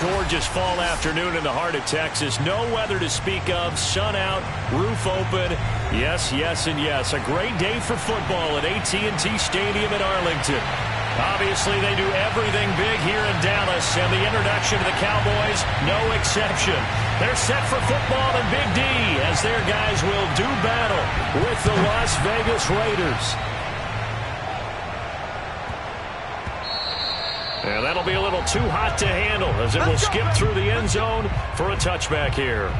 gorgeous fall afternoon in the heart of Texas. No weather to speak of. Sun out, roof open. Yes, yes, and yes. A great day for football at AT&T Stadium in Arlington. Obviously, they do everything big here in Dallas, and the introduction to the Cowboys, no exception. They're set for football in Big D as their guys will do battle with the Las Vegas Raiders. And that'll be a little too hot to handle as it will skip through the end zone for a touchback here.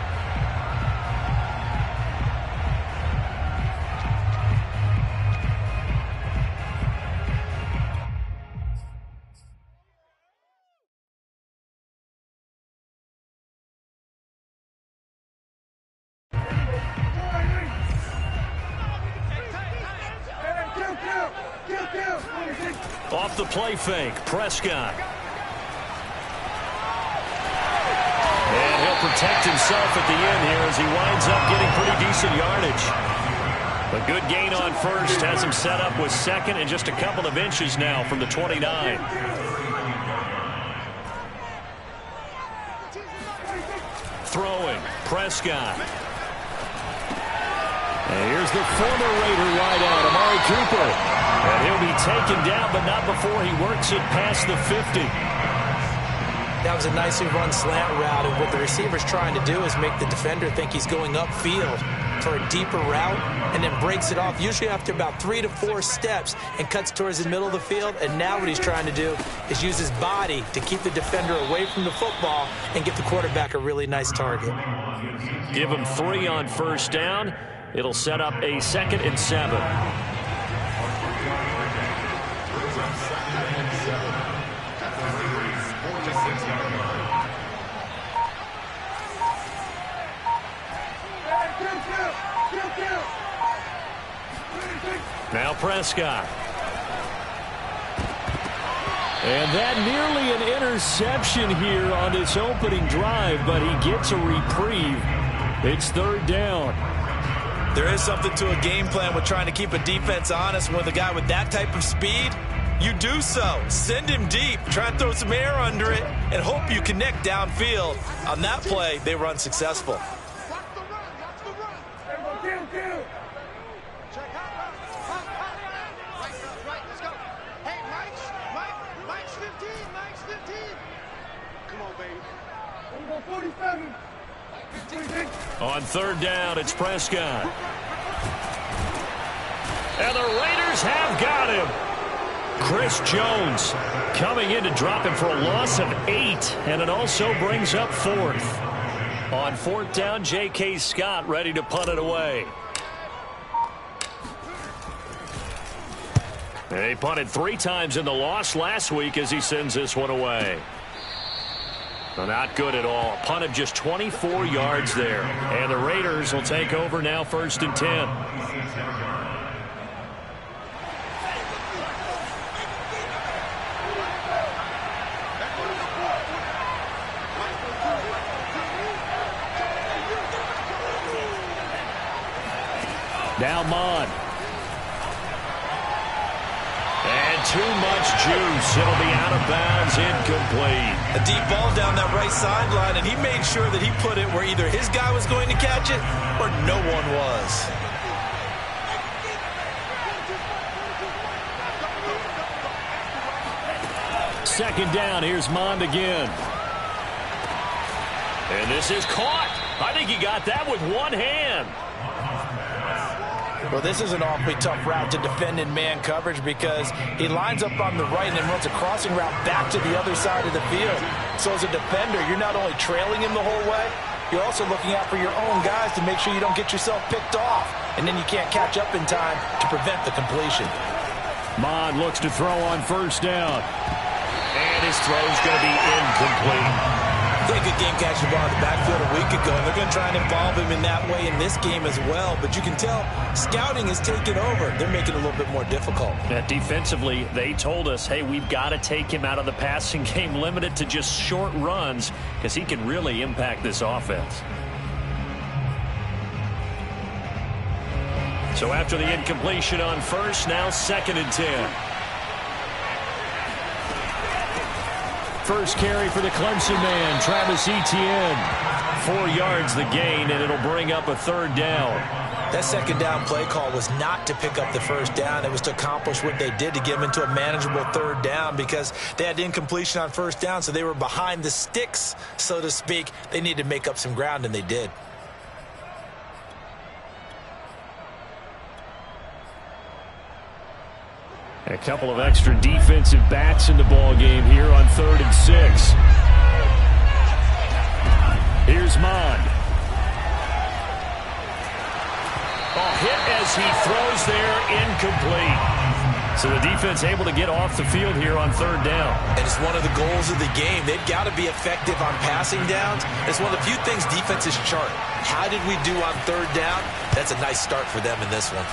Off the play fake, Prescott. And he'll protect himself at the end here as he winds up getting pretty decent yardage. A good gain on first has him set up with second and just a couple of inches now from the 29. Throwing, Prescott. And here's the former Raider wideout, Amari Cooper. And he'll be taken down, but not before he works it past the 50. That was a nicely run slant route, and what the receiver's trying to do is make the defender think he's going upfield for a deeper route, and then breaks it off, usually after about 3 to 4 steps, and cuts towards the middle of the field. And now what he's trying to do is use his body to keep the defender away from the football and get the quarterback a really nice target. Give him 3 on first down. It'll set up a 2nd and 7. Now Prescott. And that nearly an interception here on this opening drive, but he gets a reprieve. It's 3rd down. There is something to a game plan with trying to keep a defense honest. With a guy with that type of speed, you do so. Send him deep. Try and throw some air under it and hope you connect downfield. On that play, they were unsuccessful. On 3rd down, it's Prescott. And the Raiders have got him. Chris Jones coming in to drop him for a loss of 8, and it also brings up 4th. On 4th down, J.K. Scott ready to punt it away. And he punted 3 times in the loss last week as he sends this one away. Well, not good at all. A punt of just 24 yards there. And the Raiders will take over now 1st and 10. Now Mon. And too much juice. It'll be out of bounds, incomplete. A deep ball down that right sideline, and he made sure that he put it where either his guy was going to catch it or no one was. Second down, here's Mond again. And this is caught. I think he got that with one hand. Well, this is an awfully tough route to defend in man coverage because he lines up on the right and then runs a crossing route back to the other side of the field. So as a defender, you're not only trailing him the whole way, you're also looking out for your own guys to make sure you don't get yourself picked off. And then you can't catch up in time to prevent the completion. Mond looks to throw on 1st down. And his throw's going to be incomplete. They good game catching the ball in the backfield a week ago, and they're going to try and involve him in that way in this game as well. But you can tell scouting is taking over. They're making it a little bit more difficult. Defensively, they told us, hey, we've got to take him out of the passing game, limited to just short runs, because he can really impact this offense. So after the incompletion on 1st, now 2nd and 10. first carry for the Clemson man, Travis Etienne. 4 yards the gain, and it'll bring up a third down. That second down play call was not to pick up the first down. It was to accomplish what they did to get them into a manageable third down because they had incompletion on first down, so they were behind the sticks, so to speak. They needed to make up some ground, and they did. A couple of extra defensive backs in the ball game here on 3rd and 6. Here's Mond. Hit as he throws there, incomplete. So the defense able to get off the field here on 3rd down. And it's one of the goals of the game. They've got to be effective on passing downs. It's one of the few things defenses chart. How did we do on 3rd down? That's a nice start for them in this one.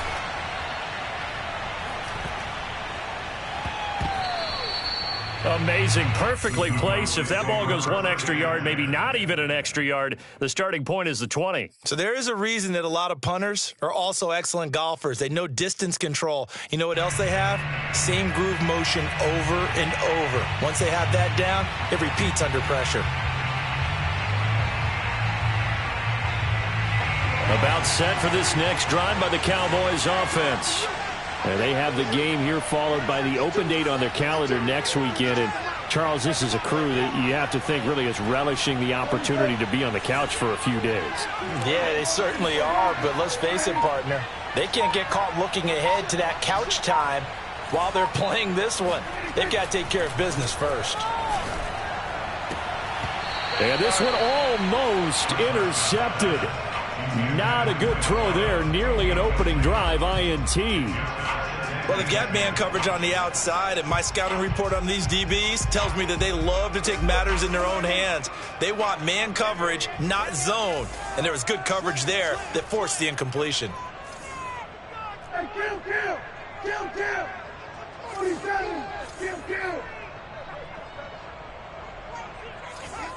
Amazing. Perfectly placed. If that ball goes 1 extra yard, maybe not even an extra yard, the starting point is the 20. So there is a reason that a lot of punters are also excellent golfers. They know distance control. You know what else they have? Same groove motion over and over. Once they have that down, it repeats under pressure. About set for this next drive by the Cowboys offense. They have the game here followed by the open date on their calendar next weekend. And, Charles, this is a crew that you have to think really is relishing the opportunity to be on the couch for a few days. Yeah, they certainly are, but let's face it, partner. They can't get caught looking ahead to that couch time while they're playing this one. They've got to take care of business first. And this one almost intercepted. Not a good throw there. Nearly an opening drive INT. Well, they've got man coverage on the outside, and my scouting report on these DBs tells me that they love to take matters in their own hands. They want man coverage, not zone. And there was good coverage there that forced the incompletion. Hey, kill. 47, kill.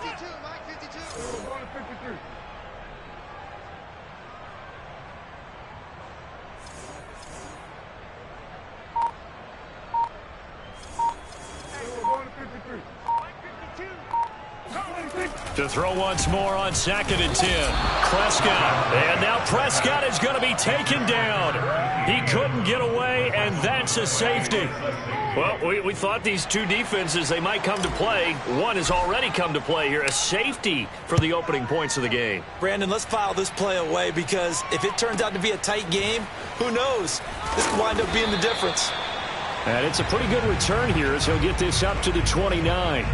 52, Mike, 52. 53. To throw once more on 2nd and 10. Prescott. And now Prescott is going to be taken down. He couldn't get away, and that's a safety. Well, we thought these two defenses, they might come to play. One has already come to play here. A safety for the opening points of the game. Brandon, let's file this play away because if it turns out to be a tight game, who knows? This could wind up being the difference. And it's a pretty good return here as he'll get this up to the 29.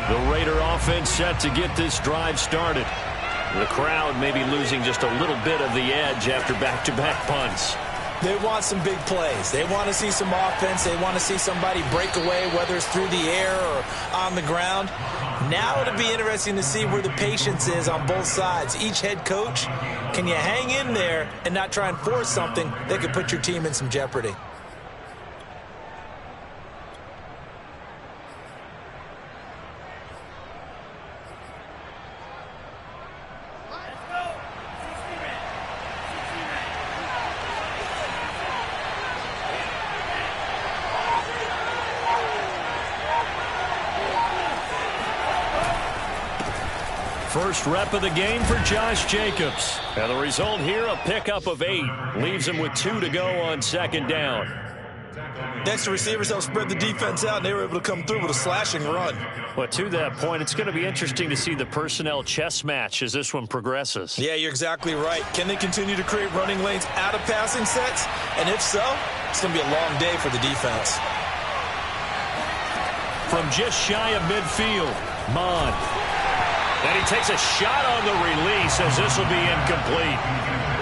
The Raider offense set to get this drive started. The crowd may be losing just a little bit of the edge after back-to-back punts. They want some big plays. They want to see some offense. They want to see somebody break away, whether it's through the air or on the ground. Now it'll be interesting to see where the patience is on both sides. Each head coach, can you hang in there and not try and force something that could put your team in some jeopardy? First rep of the game for Josh Jacobs. And the result here, a pickup of 8. Leaves him with 2 to go on 2nd down. Next, the receivers helped spread the defense out, and they were able to come through with a slashing run. But to that point, it's going to be interesting to see the personnel chess match as this one progresses. Yeah, you're exactly right. Can they continue to create running lanes out of passing sets? And if so, it's going to be a long day for the defense. From just shy of midfield, Mond. And he takes a shot on the release as this will be incomplete.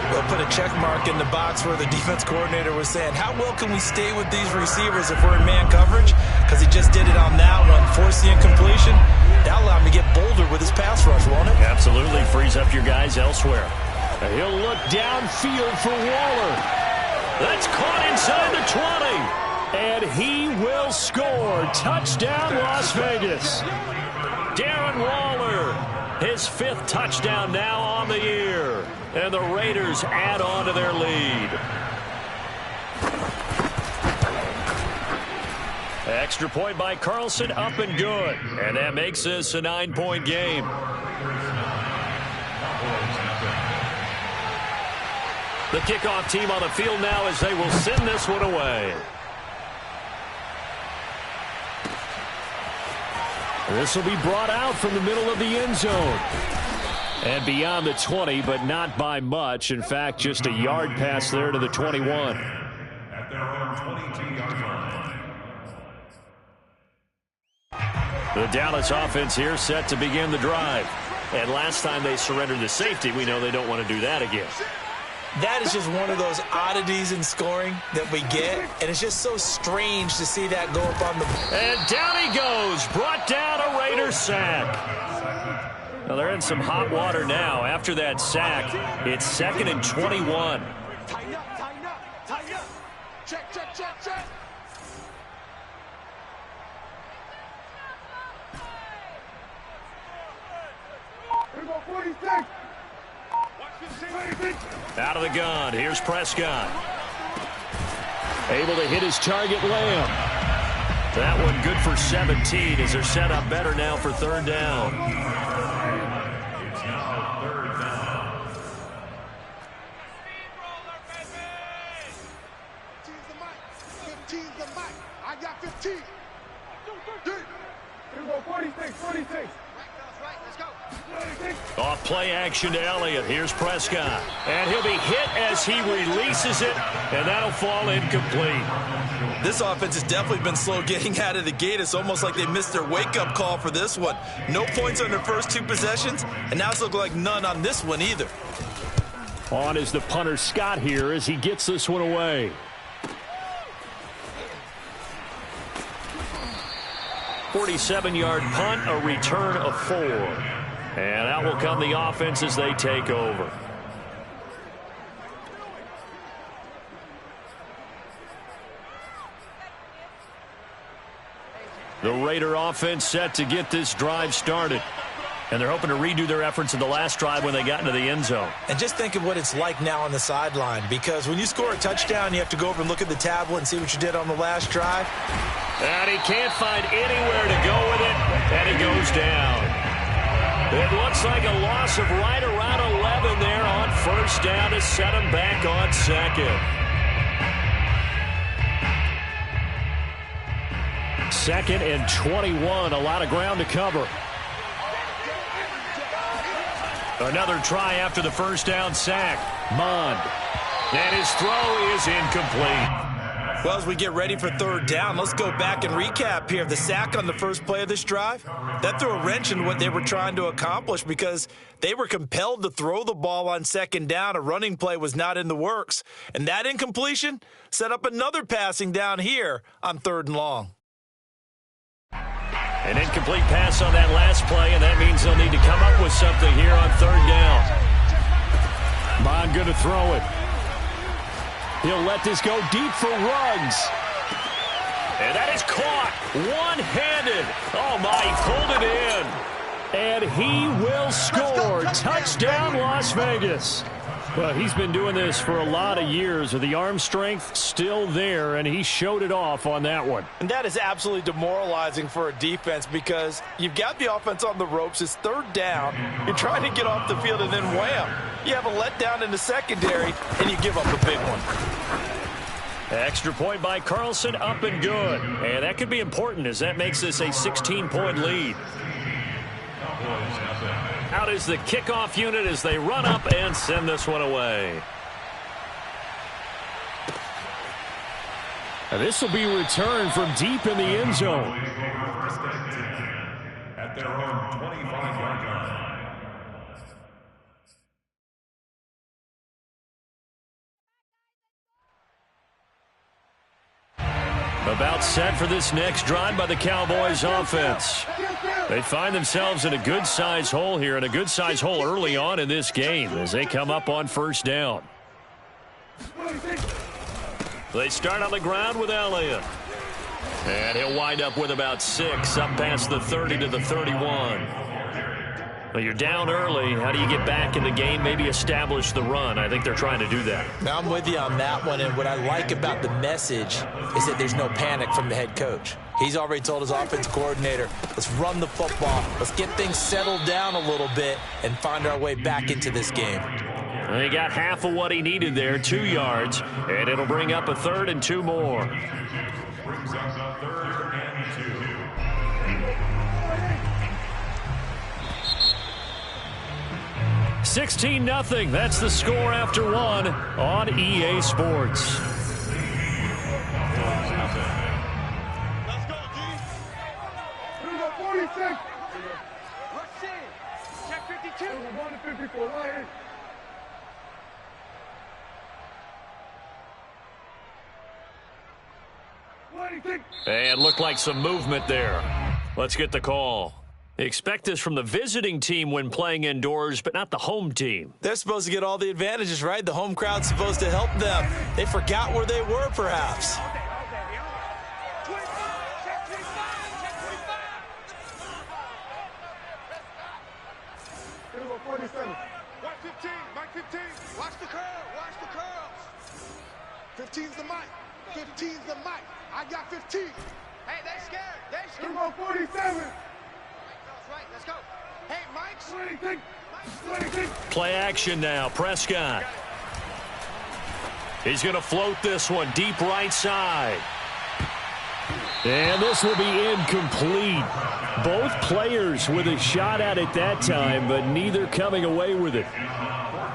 We'll put a check mark in the box where the defense coordinator was saying, how well can we stay with these receivers if we're in man coverage? Because he just did it on that one, forced the incompletion. That'll allow him to get bolder with his pass rush, won't it? Absolutely, frees up your guys elsewhere. He'll look downfield for Waller. That's caught inside the 20. And he will score. Touchdown, Las Vegas. Darren Waller, his 5th touchdown now on the year. And the Raiders add on to their lead. Extra point by Carlson, up and good. And that makes this a 9-point game. The kickoff team on the field now as they will send this one away. This will be brought out from the middle of the end zone. And beyond the 20, but not by much. In fact, just a yard pass there to the 21. At their own 22-yard line. The Dallas offense here set to begin the drive. And last time they surrendered the safety, we know they don't want to do that again. That is just one of those oddities in scoring that we get, and it's just so strange to see that go up on the... And down he goes, brought down a Raider sack. Well, they're in some hot water now. After that sack, it's 2nd and 21. Tighten up, tighten up, tighten up. Check, check, check, check. Here we go, 46. Out of the gun, here's Prescott. Able to hit his target, Lamb. That one good for 17 as they're set up better now for 3rd down. It's now 3rd down. 15's the mic. I got 15. Here we go, 46, 46. Right, let's go. Off play action to Elliott. Here's Prescott. And he'll be hit as he releases it, and that'll fall incomplete. This offense has definitely been slow getting out of the gate. It's almost like they missed their wake-up call for this one. No points on their first 2 possessions, and now it's looking like none on this one either. On is the punter Scott here as he gets this one away. 47-yard punt, a return of 4. And out will come the offense as they take over. The Raider offense set to get this drive started. And they're hoping to redo their efforts in the last drive when they got into the end zone. And just think of what it's like now on the sideline, because when you score a touchdown, you have to go over and look at the tablet and see what you did on the last drive. And he can't find anywhere to go with it, and he goes down. It looks like a loss of right around 11 there on 1st down to set him back on 2nd. 2nd and 21, a lot of ground to cover. Another try after the 1st down sack. Mond. And his throw is incomplete. Well, as we get ready for 3rd down, let's go back and recap here. The sack on the first play of this drive, that threw a wrench in what they were trying to accomplish because they were compelled to throw the ball on 2nd down. A running play was not in the works. And that incompletion set up another passing down here on 3rd and long. An incomplete pass on that last play, and that means they'll need to come up with something here on 3rd down. Bond going to throw it. He'll let this go deep for Ruggs. And that is caught one-handed. Oh, my, he pulled it in. And he will score. Touchdown, Las Vegas. Well, he's been doing this for a lot of years with the arm strength still there, and he showed it off on that one. And that is absolutely demoralizing for a defense because you've got the offense on the ropes. It's 3rd down. You're trying to get off the field, and then wham, you have a letdown in the secondary, and you give up a big one. Extra point by Carlson, up and good. And that could be important as that makes this a 16-point lead. Out is the kickoff unit as they run up and send this one away. And this will be returned from deep in the end zone. At their own 25-yard line. About set for this next drive by the Cowboys offense. They find themselves in a good-sized hole here, and a good-sized hole early on in this game as they come up on 1st down. They start on the ground with Elliott. And he'll wind up with about 6, up past the 30 to the 31. Well, you're down early. How do you get back in the game, maybe establish the run? I think they're trying to do that. Now, I'm with you on that one, and what I like about the message is that there's no panic from the head coach. He's already told his offense coordinator, let's run the football, let's get things settled down a little bit and find our way back into this game. He got half of what he needed there, 2 yards, and it'll bring up a 3rd and 2 more. Brings up a 3rd and 2. 16-0. That's the score after 1 on EA Sports. Let's go, D. Here we go, 46. Rush in. Check 52. 1 to 54, right here. And looked like some movement there. Let's get the call. Expect this from the visiting team when playing indoors, but not the home team. They're supposed to get all the advantages, right? The home crowd's supposed to help them. They forgot where they were, perhaps. Here we go, 47. 115, Mike 15. Watch the curl, watch the curls. 15's the mic. 15's the mic. I got 15. Hey, they scared. They scared. Here we go, 47. Right, let's go. Hey, Mike's. Play action now. Prescott. He's going to float this one deep right side. And this will be incomplete. Both players with a shot at it that time, but neither coming away with it.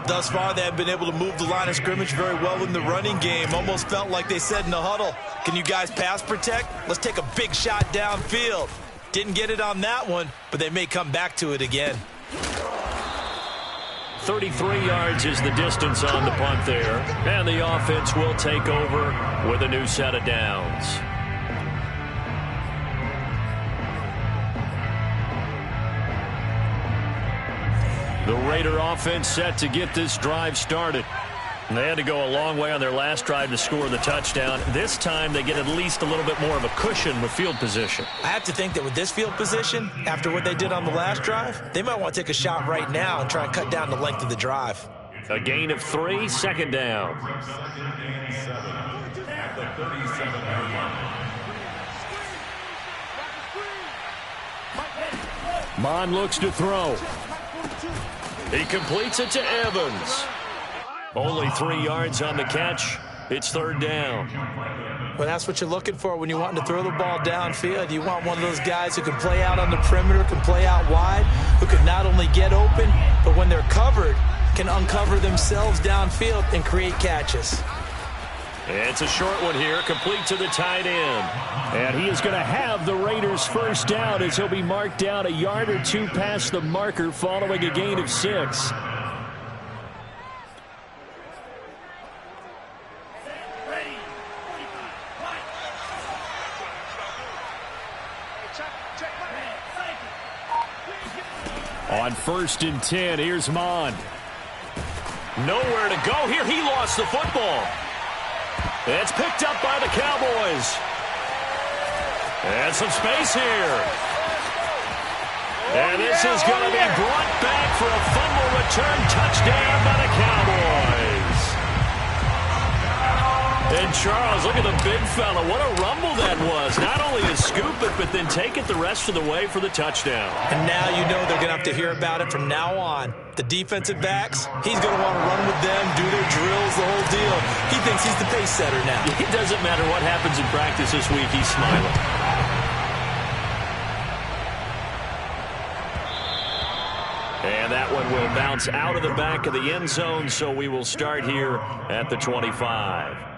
Thus far, they have been able to move the line of scrimmage very well in the running game. Almost felt like they said in the huddle, can you guys pass protect? Let's take a big shot downfield. Didn't get it on that one, but they may come back to it again. 33 yards is the distance on the punt there. And the offense will take over with a new set of downs. The Raider offense set to get this drive started. And they had to go a long way on their last drive to score the touchdown. This time they get at least a little bit more of a cushion with field position. I have to think that with this field position, after what they did on the last drive, they might want to take a shot right now and try and cut down the length of the drive. A gain of 3, 2nd down. Mon looks to throw. He completes it to Evans. Only 3 yards on the catch. It's 3rd down. Well, that's what you're looking for when you're wanting to throw the ball downfield. You want one of those guys who can play out on the perimeter, can play out wide, who can not only get open, but when they're covered, can uncover themselves downfield and create catches. It's a short one here, complete to the tight end. And he is going to have the Raiders' 1st down as he'll be marked down a yard or 2 past the marker following a gain of 6. On 1st and 10, here's Mon. Nowhere to go here. He lost the football. It's picked up by the Cowboys. And some space here. And this is going to be brought back for a fumble return touchdown by the Cowboys. And Charles, look at the big fella. What a rumble that was. Not only to scoop it, but then take it the rest of the way for the touchdown. And now you know they're going to have to hear about it from now on. The defensive backs, he's going to want to run with them, do their drills, the whole deal. He thinks he's the pace setter now. It doesn't matter what happens in practice this week. He's smiling. And that one will bounce out of the back of the end zone, so we will start here at the 25.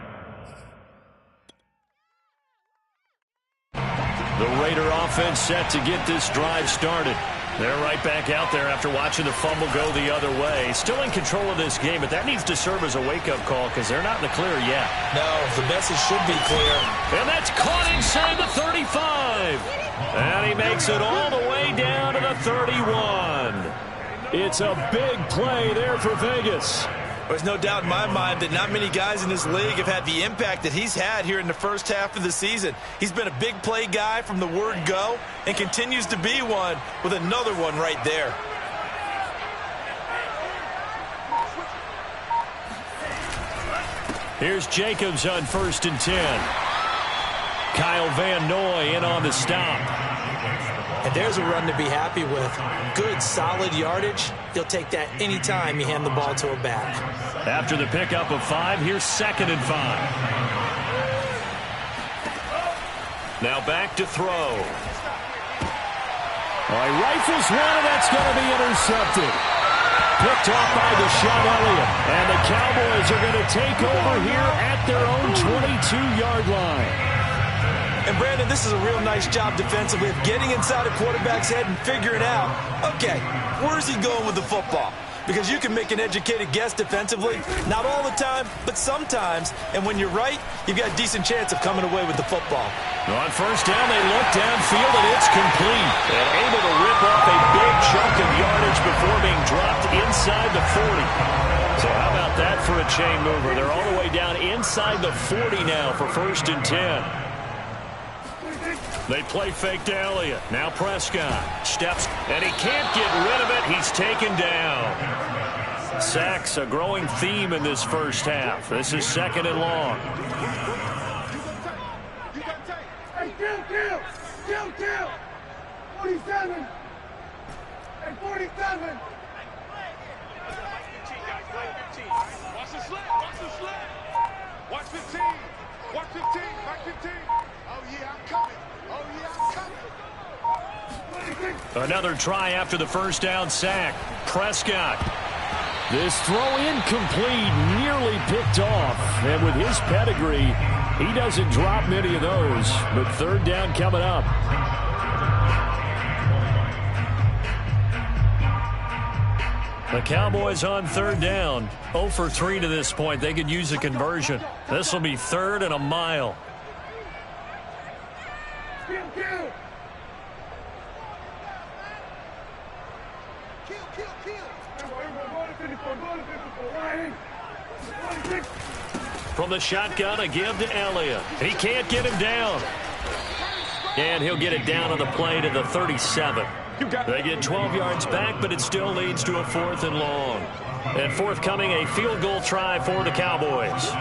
The Raider offense set to get this drive started. They're right back out there after watching the fumble go the other way. Still in control of this game, but that needs to serve as a wake-up call because they're not in the clear yet. No, the message should be clear. And that's caught inside the 35. And he makes it all the way down to the 31. It's a big play there for Vegas. There's no doubt in my mind that not many guys in this league have had the impact that he's had here in the first half of the season. He's been a big play guy from the word go and continues to be one with another one right there. Here's Jacobs on 1st and 10. Kyle Van Noy in on the stop. And there's a run to be happy with. Good, solid yardage. He'll take that anytime you hand the ball to a back. After the pickup of 5, here's 2nd and 5. Now back to throw. All right, rifles one, and that's going to be intercepted. Picked off by Deshaun Elliott. And the Cowboys are going to take over here at their own 22-yard line. And, Brandon, this is a real nice job defensively of getting inside a quarterback's head and figuring out, okay, where's he going with the football? Because you can make an educated guess defensively, not all the time, but sometimes. And when you're right, you've got a decent chance of coming away with the football. On 1st down, they look downfield, and it's complete. And able to rip off a big chunk of yardage before being dropped inside the 40. So how about that for a chain mover? They're all the way down inside the 40 now for 1st and 10. They play fake to Elliott. Now Prescott steps, and he can't get rid of it. He's taken down. Sacks, a growing theme in this first half. This is 2nd and long. Hey, kill. 47. And 47. Watch the slant. Watch 15. Watch 15. Back 15. Oh, yeah, I'm coming. Another try after the 1st down sack. Prescott. This throw incomplete, nearly picked off. And with his pedigree, he doesn't drop many of those. But 3rd down coming up. The Cowboys on 3rd down. 0 for 3 to this point. They could use a conversion. This will be 3rd and a mile. From the shotgun, a give to Elliott. He can't get him down. And he'll get it down on the play to the 37. They get 12 yards back, but it still leads to a 4th and long. And forthcoming, a field goal try for the Cowboys.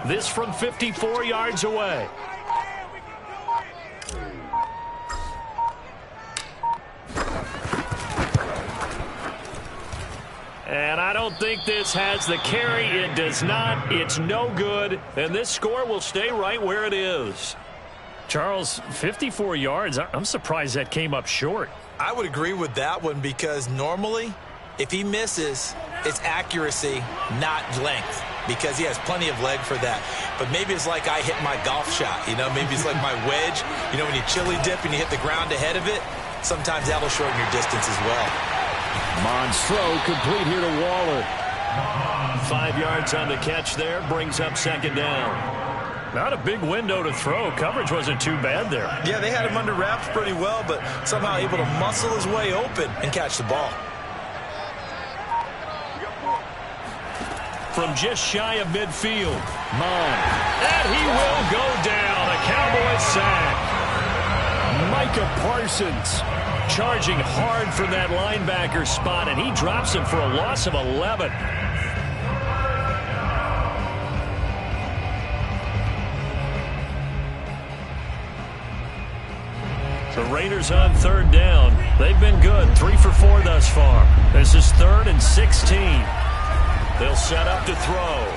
This from 54 yards away. And I don't think this has the carry. It does not. It's no good. And this score will stay right where it is. Charles, 54 yards. I'm surprised that came up short. I would agree with that one because normally, if he misses, it's accuracy, not length, because he has plenty of leg for that. But maybe it's like I hit my golf shot. You know, maybe it's like my wedge. You know, when you chili dip and you hit the ground ahead of it, sometimes that'll shorten your distance as well. Monstro complete here to Waller. 5 yards on the catch there. Brings up 2nd down. Not a big window to throw. Coverage wasn't too bad there. Yeah, they had him under wraps pretty well, but somehow able to muscle his way open and catch the ball. From just shy of midfield. And he will go down. A Cowboys sack. Micah Parsons charging hard from that linebacker spot, and he drops him for a loss of 11. The Raiders on 3rd down. They've been good, 3 for 4 thus far. This is 3rd and 16. They'll set up to throw.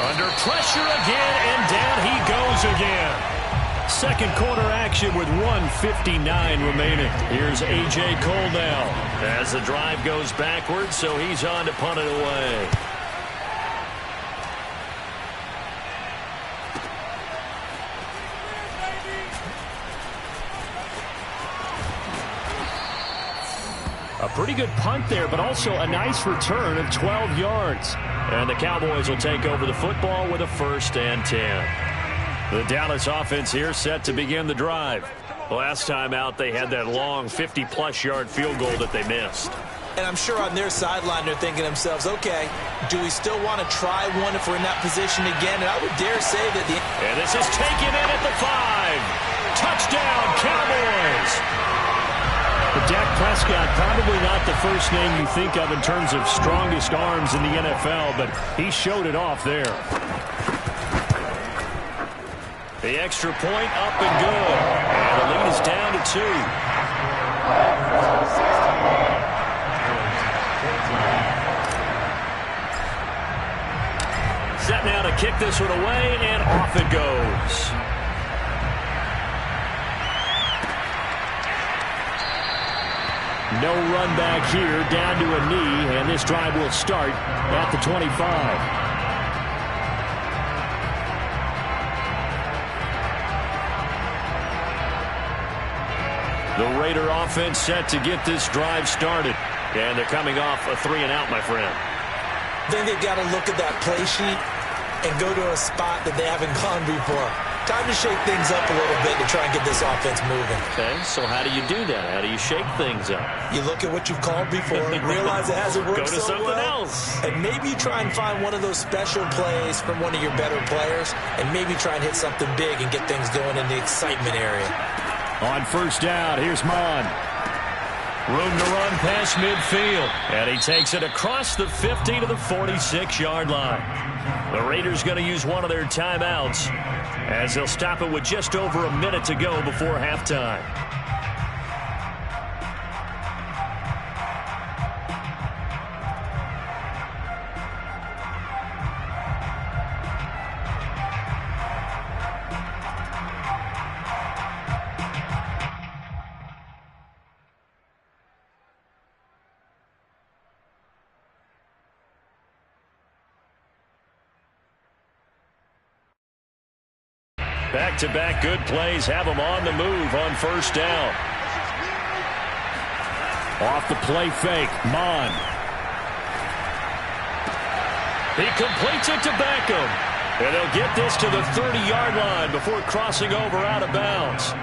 Under pressure again, and down he goes again. Second quarter action with 1:59 remaining. Here's A.J. Cole now as the drive goes backwards, so he's on to punt it away. A pretty good punt there, but also a nice return of 12 yards. And the Cowboys will take over the football with a 1st and 10. The Dallas offense here set to begin the drive. Last time out, they had that long 50-plus yard field goal that they missed. And I'm sure on their sideline they're thinking to themselves, okay, do we still want to try one if we're in that position again? And I would dare say that the... And this is taken in at the 5. Touchdown, Cowboys! But Dak Prescott, probably not the first name you think of in terms of strongest arms in the NFL, but he showed it off there. The extra point up and good. And the lead is down to 2. Set now to kick this one away, and off it goes. No run back here, down to a knee, and this drive will start at the 25. The Raider offense set to get this drive started. And they're coming off a 3-and-out, my friend. I think they've got to look at that play sheet and go to a spot that they haven't gone before. Time to shake things up a little bit to try and get this offense moving. Okay, so how do you do that? How do you shake things up? You look at what you've called before, realize it hasn't worked so well. Go to something else. And maybe you try and find one of those special plays from one of your better players, and maybe try and hit something big and get things going in the excitement area. On first down, here's Mon. Room to run past midfield. And he takes it across the 50 to the 46-yard line. The Raiders going to use one of their timeouts as they'll stop it with just over a minute to go before halftime. Back-to-back good plays have them on the move on first down. Off the play fake, Mon. He completes it to Beckham. And they'll get this to the 30-yard line before crossing over out of bounds.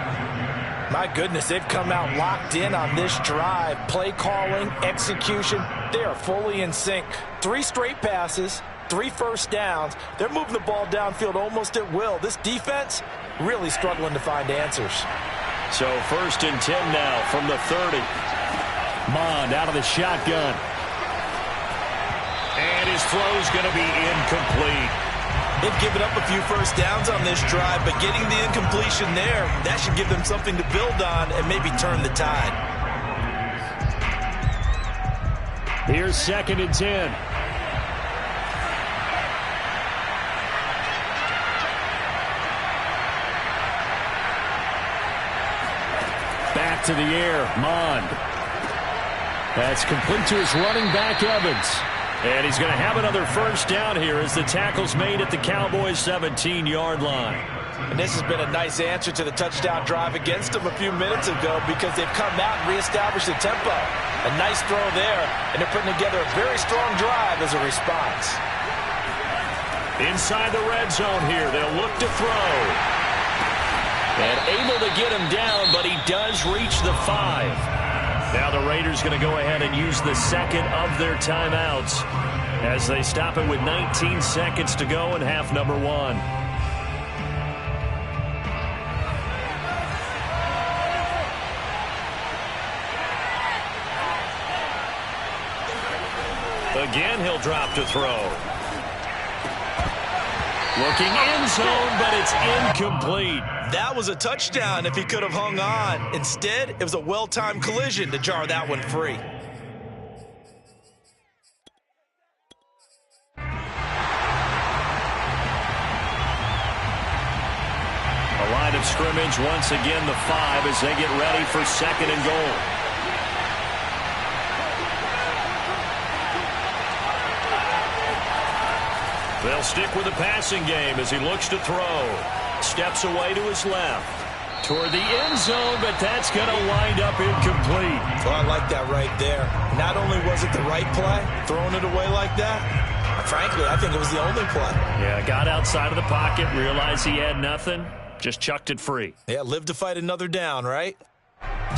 My goodness, they've come out locked in on this drive. Play calling, execution, they are fully in sync. 3 straight passes. 3 first downs. They're moving the ball downfield almost at will. This defense really struggling to find answers. So 1st and 10 now from the 30. Mond out of the shotgun. And his throw's going to be incomplete. They've given up a few first downs on this drive, but getting the incompletion there, that should give them something to build on and maybe turn the tide. Here's 2nd and 10. Back to the air, Mond. That's complete to his running back, Evans. And he's going to have another first down here as the tackle's made at the Cowboys' 17-yard line. And this has been a nice answer to the touchdown drive against them a few minutes ago because they've come out and reestablished the tempo. A nice throw there, and they're putting together a very strong drive as a response. Inside the red zone here, they'll look to throw. And able to get him down, but he does reach the 5. Now the Raiders going to go ahead and use the second of their timeouts as they stop it with 19 seconds to go in half number 1. Again, he'll drop to throw. Looking end zone, but it's incomplete. That was a touchdown if he could have hung on. Instead, it was a well-timed collision to jar that one free. A line of scrimmage, once again the 5 as they get ready for 2nd and goal. They'll stick with the passing game as he looks to throw. Steps away to his left. Toward the end zone, but that's going to wind up incomplete. Well, I like that right there. Not only was it the right play, throwing it away like that, frankly, I think it was the only play. Yeah, got outside of the pocket, realized he had nothing, just chucked it free. Yeah, live to fight another down, right?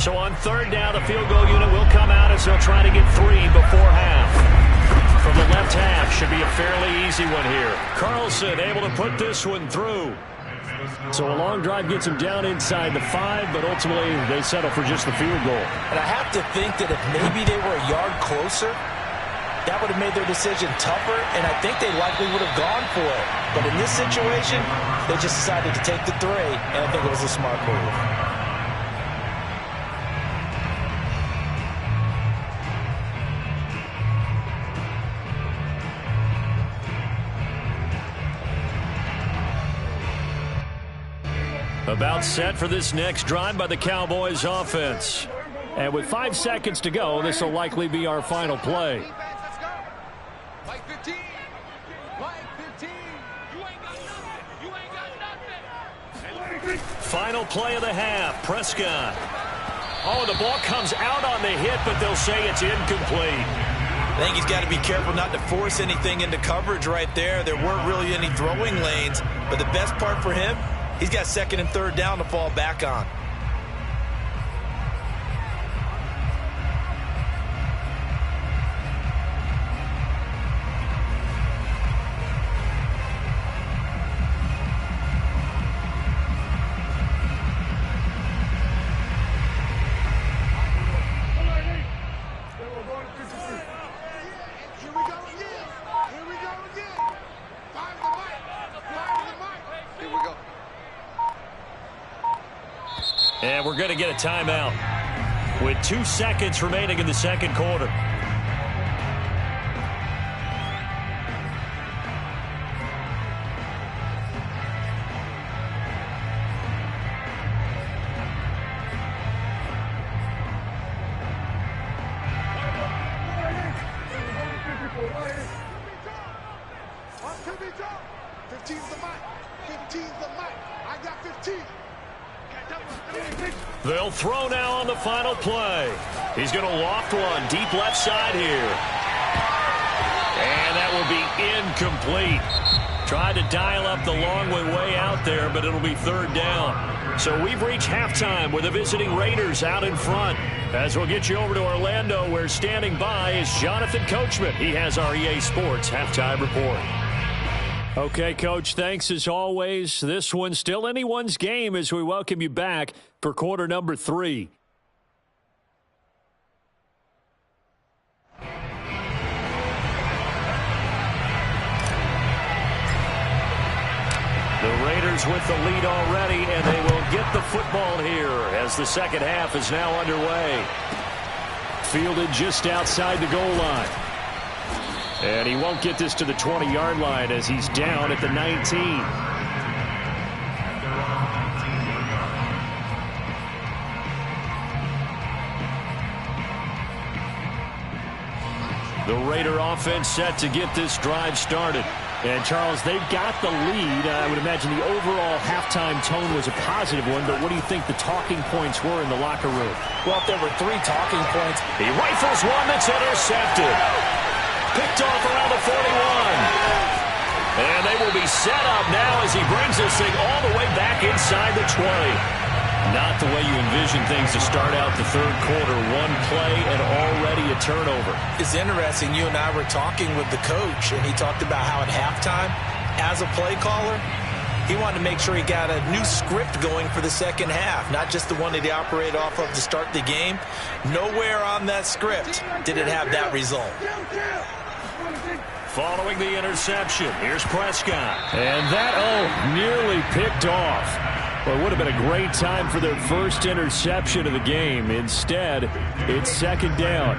So on 3rd down, the field goal unit will come out as they'll try to get 3 before half. From the left half, should be a fairly easy one here. Carlson able to put this one through. So a long drive gets him down inside the 5, but ultimately they settle for just the field goal. And I have to think that if maybe they were a yard closer, that would have made their decision tougher, and I think they likely would have gone for it. But in this situation, they just decided to take the 3, and I think it was a smart move. About set for this next drive by the Cowboys offense. And with 5 seconds to go, this will likely be our final play. Let's go. Like 15. Like 15. You ain't got nothing. You ain't got nothing. Final play of the half. Prescott. Oh, the ball comes out on the hit, but they'll say it's incomplete. I think he's got to be careful not to force anything into coverage right there. There weren't really any throwing lanes, but the best part for him, he's got 2nd and 3rd down to fall back on. And we're going to get a timeout with 2 seconds remaining in the second quarter. They'll throw now on the final play. He's going to loft one deep left side here. And that will be incomplete. Tried to dial up the long way out there, but it'll be 3rd down. So we've reached halftime with the visiting Raiders out in front. As we'll get you over to Orlando, where standing by is Jonathan Coachman. He has our EA Sports halftime report. Okay, Coach, thanks as always. This one's still anyone's game as we welcome you back for quarter number 3. The Raiders with the lead already, and they will get the football here as the second half is now underway. Fielded just outside the goal line. And he won't get this to the 20-yard line as he's down at the 19. The Raider offense set to get this drive started. And, Charles, they've got the lead. I would imagine the overall halftime tone was a positive one, but what do you think the talking points were in the locker room? Well, if there were 3 talking points, he rifles one that's intercepted. Picked off around the 41. And they will be set up now as he brings this thing all the way back inside the 20. Not the way you envision things to start out the third quarter. One play and already a turnover. It's interesting. You and I were talking with the coach, and he talked about how at halftime, as a play caller, he wanted to make sure he got a new script going for the second half, not just the one that he operated off of to start the game. Nowhere on that script did it have that result. Following the interception, here's Prescott. And that, nearly picked off. Well, it would have been a great time for their first interception of the game. Instead, it's second down.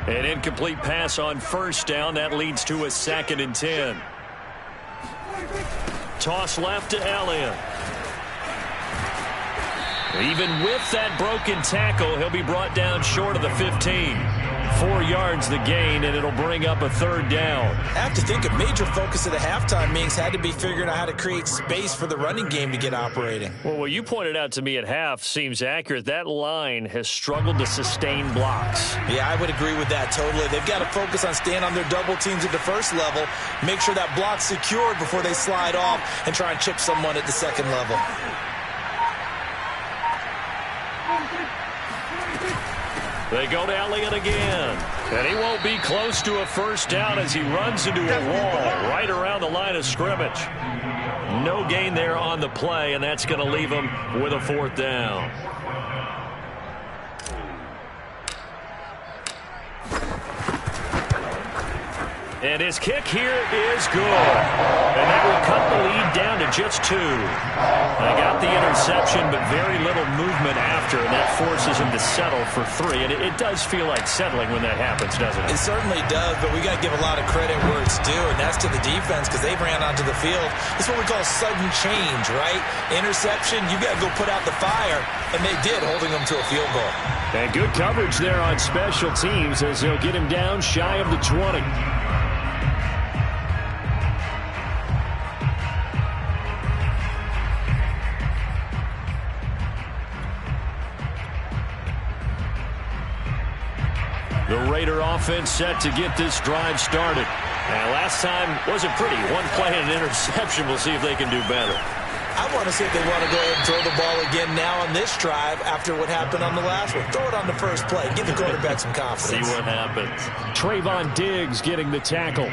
An incomplete pass on first down. That leads to a 2nd and 10. Toss left to Elliott. Even with that broken tackle, he'll be brought down short of the 15. 4 yards the gain, and it'll bring up a third down. I have to think a major focus of the halftime meetings had to be figuring out how to create space for the running game to get operating. Well, what you pointed out to me at half seems accurate. That line has struggled to sustain blocks. Yeah, I would agree with that totally. They've got to focus on staying on their double teams at the first level, make sure that block's secured before they slide off and try and chip someone at the second level. They go to Elliott again. And he won't be close to a first down as he runs into a wall right around the line of scrimmage. No gain there on the play, and that's going to leave him with a fourth down. And his kick here is good. And that will cut the lead down to just 2. They got the interception, but very little movement after, and that forces him to settle for 3. And it does feel like settling when that happens, doesn't it? It certainly does, but we got to give a lot of credit where it's due, and that's to the defense because they ran onto the field. It's what we call sudden change, right? Interception, you got to go put out the fire, and they did, holding them to a field goal. And good coverage there on special teams as they'll get him down shy of the 20. The Raider offense set to get this drive started. And last time wasn't pretty. One play and an interception. We'll see if they can do better. I want to see if they want to go ahead and throw the ball again now on this drive after what happened on the last one. Throw it on the first play. Give the quarterback some confidence. See what happens. Trayvon Diggs getting the tackle.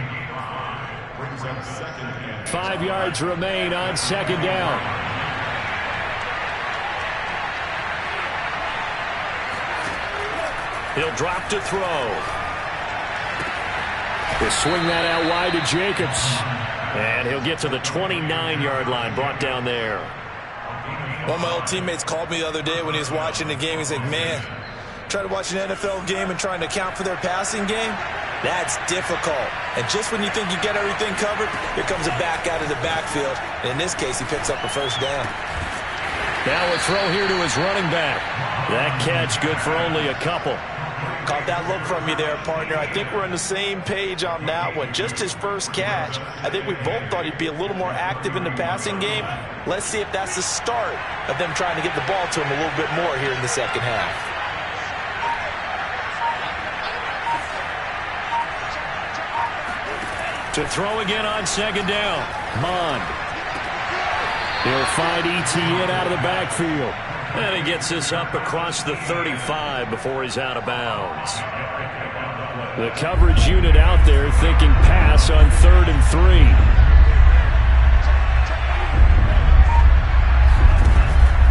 5 yards remain on second down. He'll drop to throw. He'll swing that out wide to Jacobs. And he'll get to the 29-yard line, brought down there. One of my old teammates called me the other day when he was watching the game. He's like, man, try to watch an NFL game and trying to account for their passing game? That's difficult. And just when you think you get everything covered, here comes a back out of the backfield. And in this case, he picks up a first down. Now a throw here to his running back. That catch good for only a couple. Caught that look from you there, partner. I think we're on the same page on that one. Just his first catch. I think we both thought he'd be a little more active in the passing game. Let's see if that's the start of them trying to get the ball to him a little bit more here in the second half. To throw again on second down. Mond. He'll find Etienne out of the backfield. And he gets this up across the 35 before he's out of bounds. The coverage unit out there thinking pass on 3rd and 3.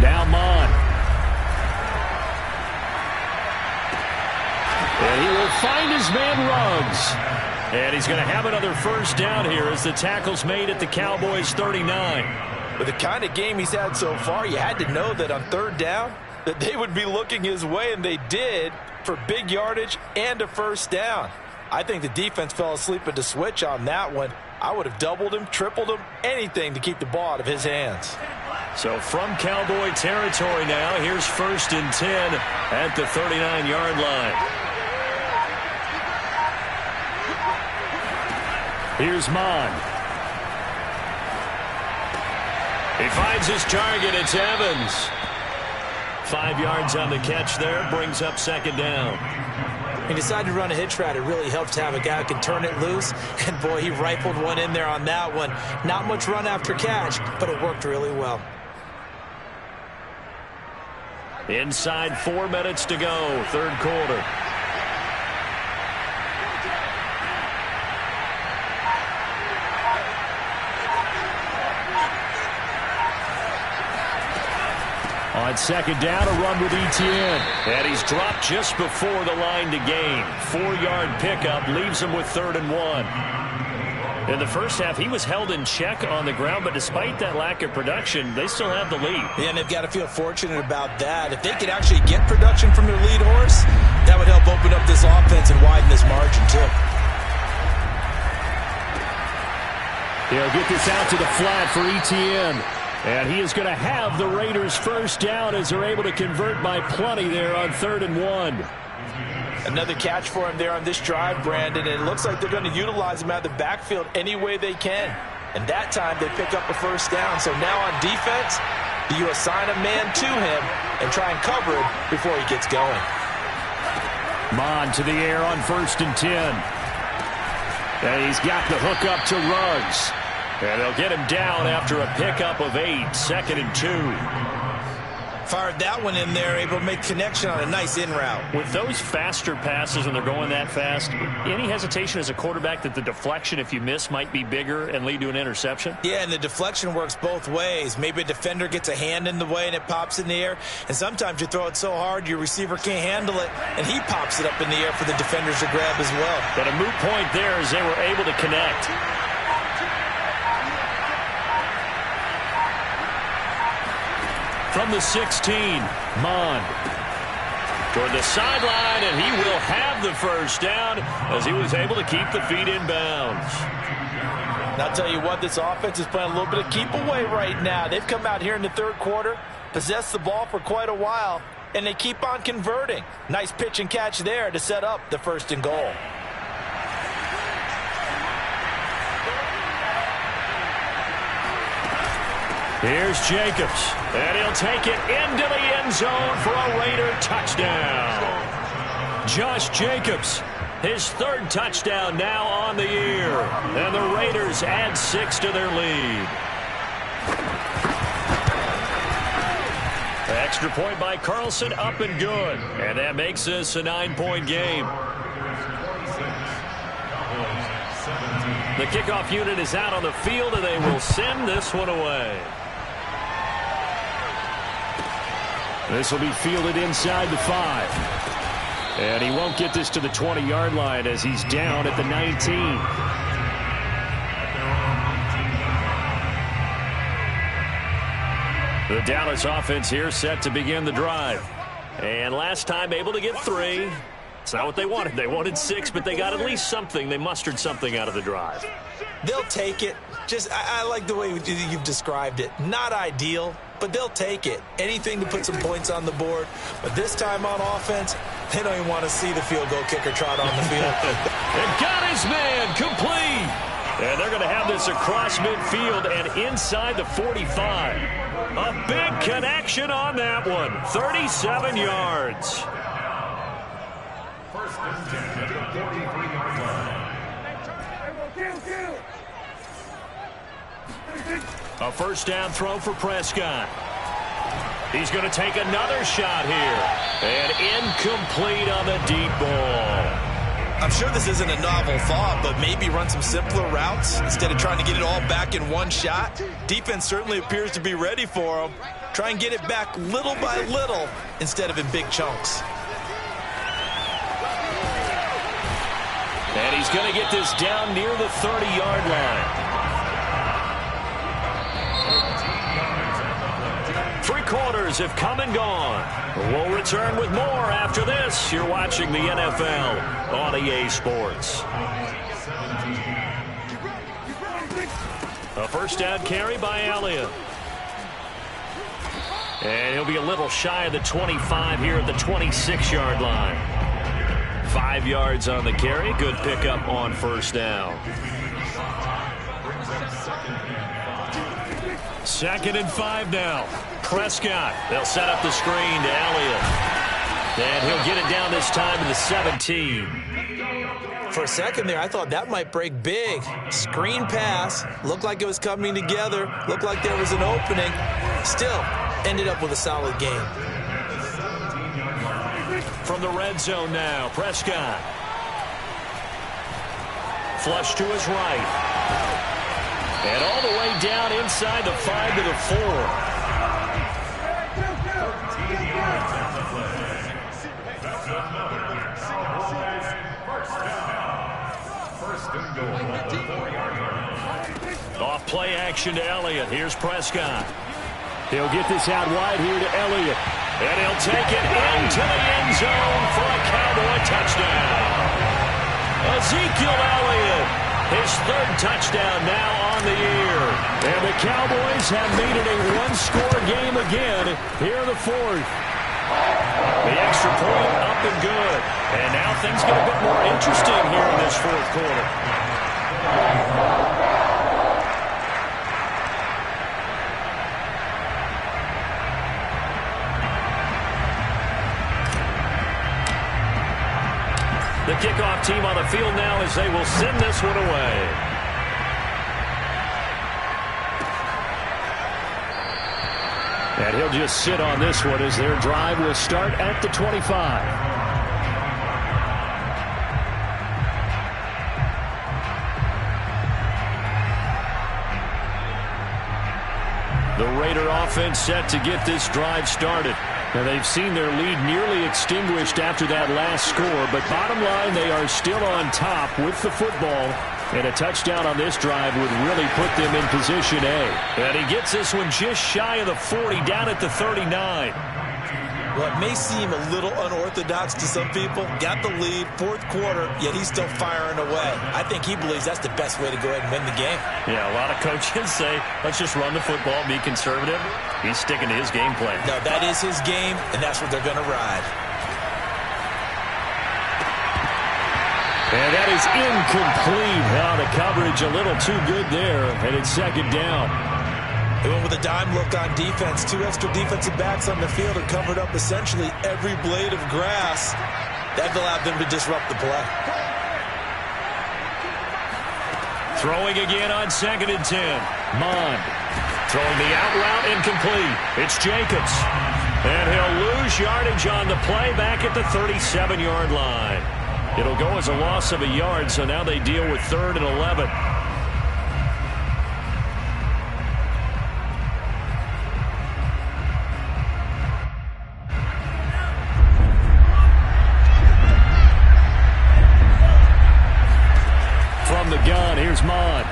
Now Mond. And he will find his man Ruggs. And he's going to have another first down here as the tackle's made at the Cowboys 39. With the kind of game he's had so far, you had to know that on 3rd down that they would be looking his way, and they did, for big yardage and a first down. I think the defense fell asleep at the switch on that one. I would have doubled him, tripled him, anything to keep the ball out of his hands. So from Cowboy territory now, here's 1st and 10 at the 39-yard line. Here's Mond. He finds his target. It's Evans. 5 yards on the catch there. Brings up second down. He decided to run a hitch route. It really helps to have a guy who can turn it loose. And, boy, he rifled one in there on that one. Not much run after catch, but it worked really well. Inside 4 minutes to go. 3rd quarter. On second down, a run with Etienne. And he's dropped just before the line to gain. 4-yard pickup leaves him with 3rd and 1. In the first half, he was held in check on the ground, but despite that lack of production, they still have the lead. Yeah, and they've got to feel fortunate about that. If they could actually get production from their lead horse, that would help open up this offense and widen this margin, too. He'll get this out to the flat for Etienne. And he is going to have the Raiders first down as they're able to convert by plenty there on 3rd and 1. Another catch for him there on this drive, Brandon. And it looks like they're going to utilize him out of the backfield any way they can. And that time they pick up a first down. So now on defense, you assign a man to him and try and cover him before he gets going. Mond to the air on 1st and 10. And he's got the hook up to Ruggs. And they'll get him down after a pickup of 8, 2nd and 2. Fired that one in there, able to make connection on a nice in route. With those faster passes when they're going that fast, any hesitation as a quarterback that the deflection, if you miss, might be bigger and lead to an interception? Yeah, and the deflection works both ways. Maybe a defender gets a hand in the way and it pops in the air, and sometimes you throw it so hard your receiver can't handle it, and he pops it up in the air for the defenders to grab as well. But a moot point there as they were able to connect. From the 16, Mond toward the sideline, and he will have the first down as he was able to keep the feet in bounds. And I'll tell you what, this offense is playing a little bit of keep away right now. They've come out here in the third quarter, possessed the ball for quite a while, and they keep on converting. Nice pitch and catch there to set up the 1st and goal. Here's Jacobs, and he'll take it into the end zone for a Raider touchdown. Josh Jacobs, his 3rd touchdown now on the year, and the Raiders add 6 to their lead. Extra point by Carlson, up and good, and that makes this a 9-point game. The kickoff unit is out on the field, and they will send this one away. This will be fielded inside the 5. And he won't get this to the 20-yard line as he's down at the 19. The Dallas offense here set to begin the drive. And last time able to get 3. It's not what they wanted. They wanted 6, but they got at least something. They mustered something out of the drive. They'll take it. I like the way you've described it. Not ideal, but they'll take it. Anything to put some points on the board. But this time on offense, they don't even want to see the field goal kicker trot on the field. And got his man complete. And they're going to have this across midfield and inside the 45. A big connection on that one. 37 yards. First and 10 at the 43-yard line. A first down throw for Prescott. He's going to take another shot here. And incomplete on the deep ball. I'm sure this isn't a novel thought, but maybe run some simpler routes instead of trying to get it all back in one shot. Defense certainly appears to be ready for him. Try and get it back little by little instead of in big chunks. And he's going to get this down near the 30-yard line. 3 quarters have come and gone. We'll return with more after this. You're watching the NFL on EA Sports. A first down carry by Elliott. And he'll be a little shy of the 25 here at the 26-yard line. 5 yards on the carry. Good pickup on first down. 2nd and 5 now. Prescott. They'll set up the screen to Elliott. And he'll get it down this time to the 17. For a second there, I thought that might break big. Screen pass. Looked like it was coming together. Looked like there was an opening. Still, ended up with a solid game. From the red zone now, Prescott. Flush to his right. And all the way down inside the 5 to the 4. Off play action to Elliott. Here's Prescott. He'll get this out wide here to Elliott. And he'll take it into the end zone for a Cowboy touchdown. Ezekiel Elliott, his 3rd touchdown now on the year. And the Cowboys have made it a 1-score game again here in the 4th. The extra point up and good. And now things get a bit more interesting here in this 4th quarter. The kickoff team on the field now as they will send this one away. And he'll just sit on this one as their drive will start at the 25. The Raider offense set to get this drive started. Now they've seen their lead nearly extinguished after that last score, but bottom line, they are still on top with the football. And a touchdown on this drive would really put them in position A. And he gets this one just shy of the 40, down at the 39. Well, it may seem a little unorthodox to some people. Got the lead, fourth quarter, yet he's still firing away. I think he believes that's the best way to go ahead and win the game. Yeah, a lot of coaches say, let's just run the football, be conservative. He's sticking to his game plan. No, that is his game, and that's what they're going to ride. And that is incomplete. The coverage a little too good there, and it's second down. They went with a dime look on defense. Two extra defensive backs on the field and covered up essentially every blade of grass. That allowed them to disrupt the play. Throwing again on 2nd and 10. Mond. Throwing the out route, incomplete. It's Jacobs. And he'll lose yardage on the play back at the 37-yard line. It'll go as a loss of a yard, so now they deal with 3rd and 11. From the gun, here's Mond.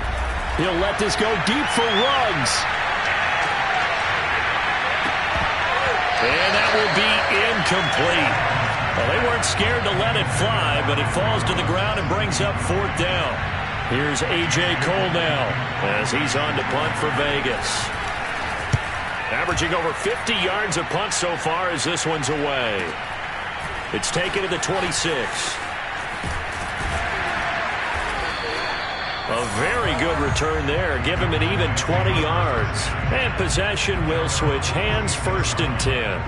He'll let this go deep for Ruggs. And that will be incomplete. Well, they weren't scared to let it fly, but it falls to the ground and brings up 4th down. Here's A.J. Cole now as he's on to punt for Vegas. Averaging over 50 yards a punt so far as this one's away. It's taken to the 26. A very good return there. Give him an even 20 yards. And possession will switch hands, 1st and 10.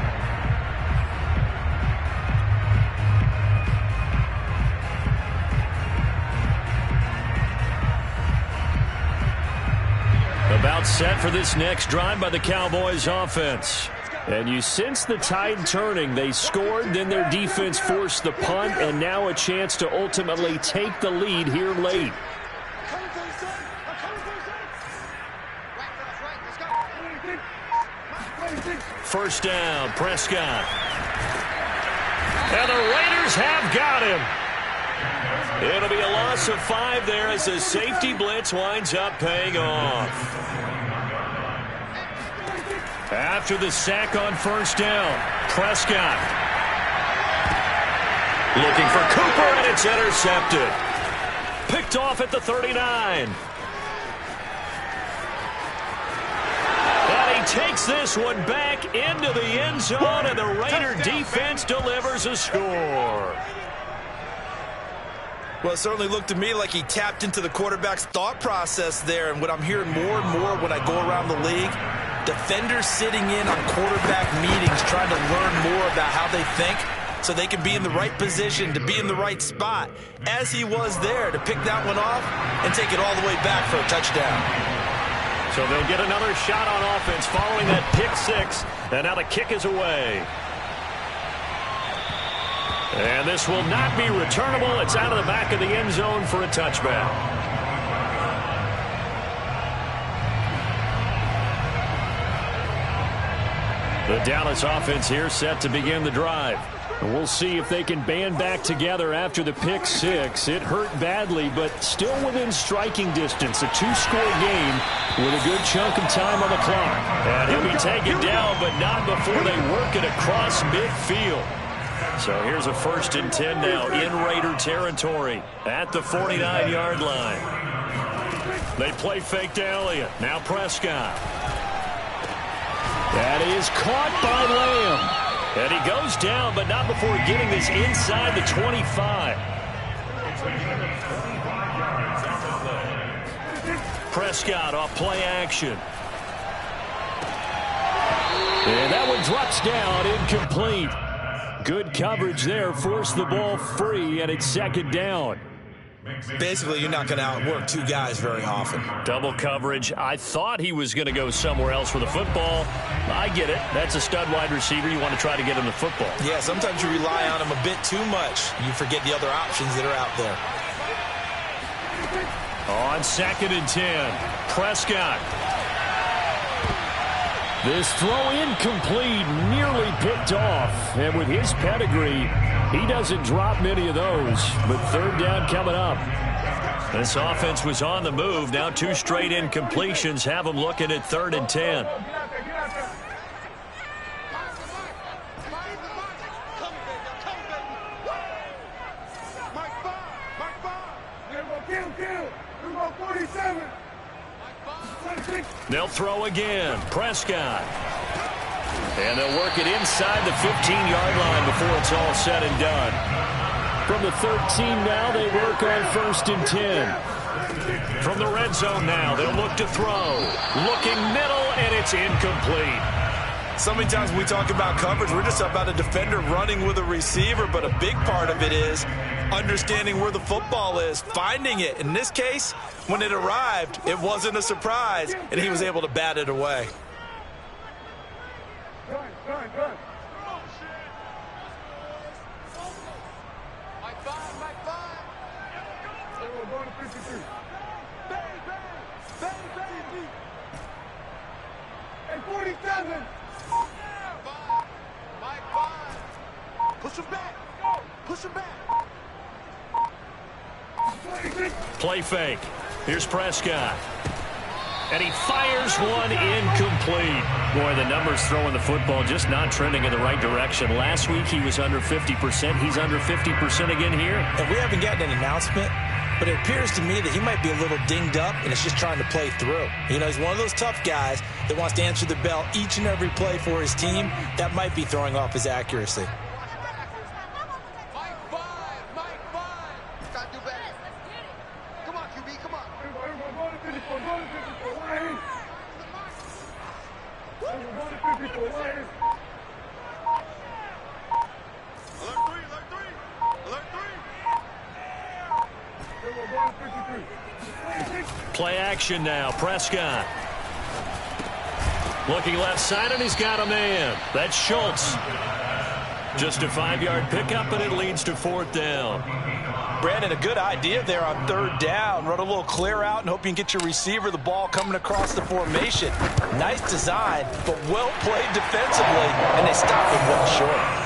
About set for this next drive by the Cowboys offense. And you sense the tide turning. They scored, then their defense forced the punt, and now a chance to ultimately take the lead here late. First down, Prescott. And the Raiders have got him. It'll be a loss of 5 there as the safety blitz winds up paying off. After the sack on first down, Prescott. Looking for Cooper, and it's intercepted. Picked off at the 39. And he takes this one back into the end zone, and the Raider defense delivers a score. Well, it certainly looked to me like he tapped into the quarterback's thought process there. And what I'm hearing more and more when I go around the league, defenders sitting in on quarterback meetings trying to learn more about how they think so they can be in the right position, to be in the right spot, as he was there to pick that one off and take it all the way back for a touchdown. So they'll get another shot on offense following that pick 6, and now the kick is away. And this will not be returnable. It's out of the back of the end zone for a touchback. The Dallas offense here set to begin the drive. And we'll see if they can band back together after the pick 6. It hurt badly, but still within striking distance. A 2-score game with a good chunk of time on the clock. And he'll be taken down, but not before they work it across midfield. So here's a 1st and 10 now in Raider territory at the 49-yard line. They play fake to Elliott. Now Prescott. That is caught by Lamb. And he goes down, but not before getting this inside the 25. Prescott off play action. And that one drops down, incomplete. Good coverage there, forced the ball free, and it's 2nd down. Basically, you're not going to outwork two guys very often. Double coverage. I thought he was going to go somewhere else for the football. I get it. That's a stud wide receiver. You want to try to get him the football. Yeah, sometimes you rely on him a bit too much. You forget the other options that are out there. On 2nd and 10, Prescott. This throw incomplete, nearly picked off. And with his pedigree, he doesn't drop many of those. But 3rd down coming up. This offense was on the move. Now 2 straight incompletions have them looking at 3rd and 10. They'll throw again. Prescott. And they'll work it inside the 15-yard line before it's all said and done. From the 13 now, they work on 1st and 10. From the red zone now, they'll look to throw. Looking middle, and it's incomplete. So many times when we talk about coverage, we're just about a defender running with a receiver, but a big part of it is understanding where the football is, finding it. In this case, when it arrived, it wasn't a surprise, and he was able to bat it away. Push him back. Play fake. Here's Prescott. And he fires one incomplete. Boy, the numbers throwing the football just not trending in the right direction. Last week he was under 50%. He's under 50% again here. And we haven't gotten an announcement, but it appears to me that he might be a little dinged up and it's just trying to play through. You know, he's one of those tough guys that wants to answer the bell each and every play for his team. That might be throwing off his accuracy. Play action now. Prescott. Looking left side, and he's got a man. That's Schultz. Just a 5-yard pickup, and it leads to 4th down. Brandon, a good idea there on 3rd down. Run a little clear out and hope you can get your receiver the ball coming across the formation. Nice design, but well played defensively, and they stopped him well short.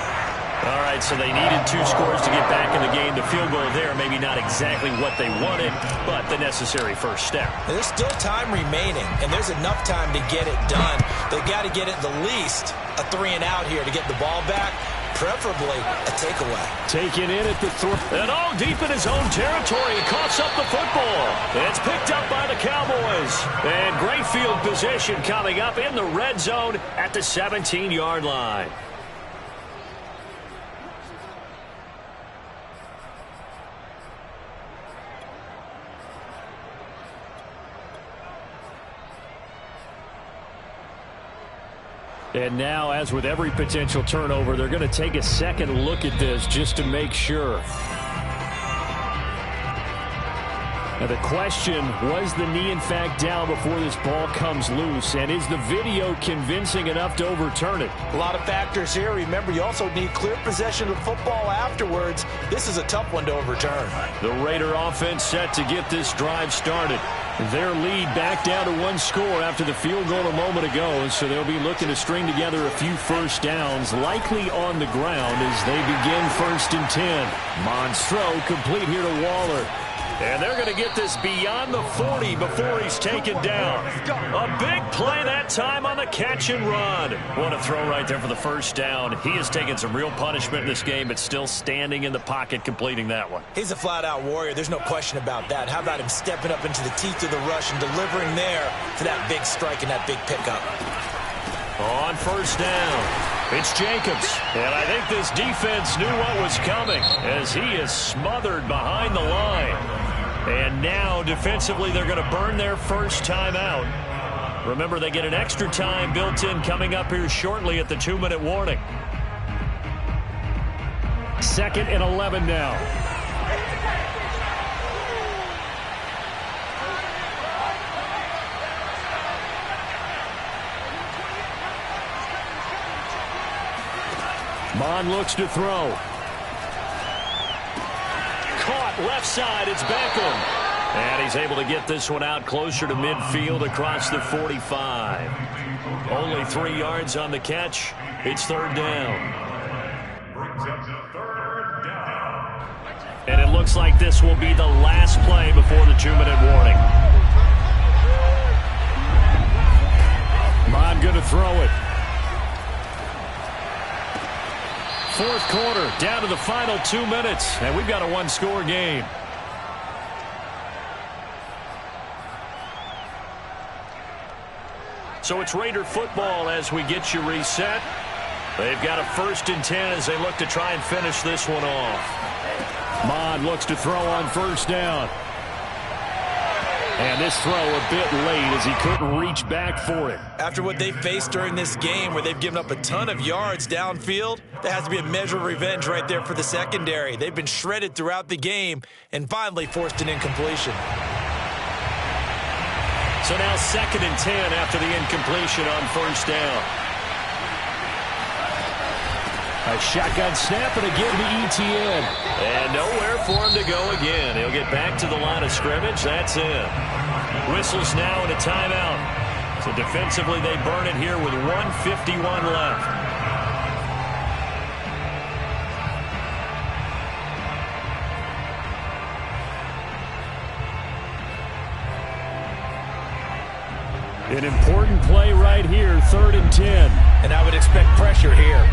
All right, so they needed 2 scores to get back in the game. The field goal there, maybe not exactly what they wanted, but the necessary first step. There's still time remaining, and there's enough time to get it done. They've got to get it the least a 3-and-out here to get the ball back, preferably a takeaway. Taken in at the throw. And all deep in his own territory. He coughs up the football. It's picked up by the Cowboys. And great field position coming up in the red zone at the 17-yard line. And now, as with every potential turnover, they're going to take a second look at this just to make sure. Now the question, was the knee in fact down before this ball comes loose? And is the video convincing enough to overturn it? A lot of factors here. Remember, you also need clear possession of the football afterwards. This is a tough one to overturn. The Raider offense set to get this drive started. Their lead back down to 1 score after the field goal a moment ago, so they'll be looking to string together a few first downs, likely on the ground as they begin 1st and 10. Monstro complete here to Waller. And they're going to get this beyond the 40 before he's taken down. A big play that time on the catch and run. What a throw right there for the first down. He has taken some real punishment in this game, but still standing in the pocket completing that one. He's a flat-out warrior. There's no question about that. How about him stepping up into the teeth of the rush and delivering there for that big strike and that big pickup. On 1st down, it's Jacobs. And I think this defense knew what was coming as he is smothered behind the line. And now, defensively, they're going to burn their first time out. Remember, they get an extra time built in coming up here shortly at the 2-minute warning. 2nd and 11 now. Mon looks to throw. Caught left side. It's Beckham. And he's able to get this one out closer to midfield across the 45. Only 3 yards on the catch. It's third down. Brings up the third down. And it looks like this will be the last play before the 2-minute warning. Mon going to throw it. Fourth quarter, down to the final 2 minutes, and we've got a one-score game. So it's Raider football as we get you reset. They've got a 1st and 10 as they look to try and finish this one off. Mon looks to throw on first down. And this throw a bit late as he couldn't reach back for it. After what they faced during this game where they've given up a ton of yards downfield, there has to be a measure of revenge right there for the secondary. They've been shredded throughout the game and finally forced an incompletion. So now 2nd and 10 after the incompletion on first down. A shotgun snap and again to ETN. And nowhere for him to go again. He'll get back to the line of scrimmage. That's it. Whistles now and a timeout. So defensively they burn it here with 1:51 left. An important play right here, 3rd and 10. And I would expect pressure here.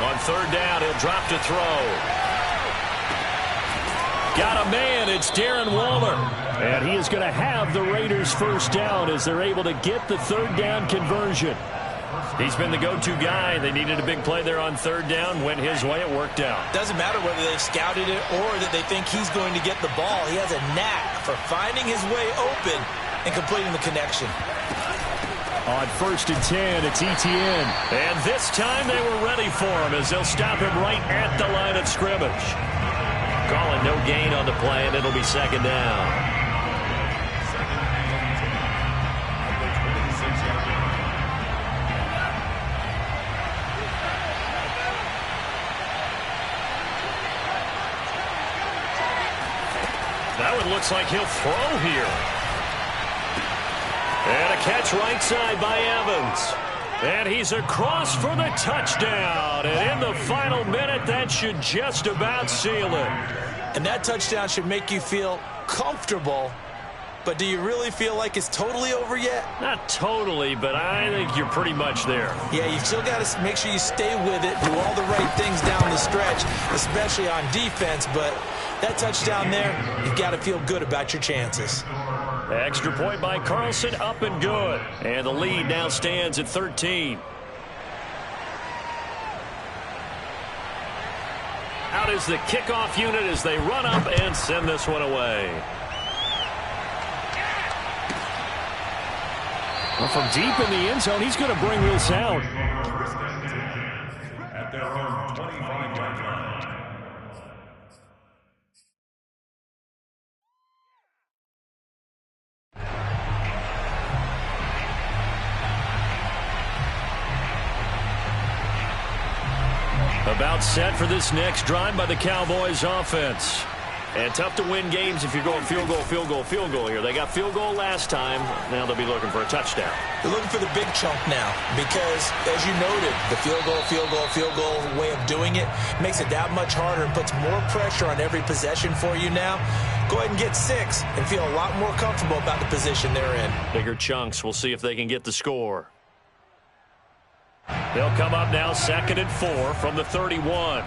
On 3rd down, he'll drop to throw. Got a man, it's Darren Waller. And he is going to have the Raiders first down as they're able to get the 3rd down conversion. He's been the go-to guy. They needed a big play there on 3rd down. Went his way. It worked out. Doesn't matter whether they've scouted it or that they think he's going to get the ball. He has a knack for finding his way open and completing the connection. On 1st and 10, it's ETN. And this time they were ready for him as they'll stop him right at the line of scrimmage. Calling no gain on the play, and it'll be 2nd down. That one looks like he'll throw here. And a catch right side by Evans. And he's across for the touchdown. And in the final minute, that should just about seal it. And that touchdown should make you feel comfortable. But do you really feel like it's totally over yet? Not totally, but I think you're pretty much there. Yeah, you've still got to make sure you stay with it, do all the right things down the stretch, especially on defense. But that touchdown there, you've got to feel good about your chances. Extra point by Carlson, up and good. And the lead now stands at 13. Out is the kickoff unit as they run up and send this one away. Well, from deep in the end zone, he's going to bring real sound. At their own 25-yard line. About set for this next drive by the Cowboys offense. And tough to win games if you're going field goal, field goal, field goal here. They got field goal last time. Now they'll be looking for a touchdown. They're looking for the big chunk now because, as you noted, the field goal way of doing it makes it that much harder and puts more pressure on every possession for you now. Go ahead and get 6 and feel a lot more comfortable about the position they're in. Bigger chunks. We'll see if they can get the score. They'll come up now 2nd and 4 from the 31.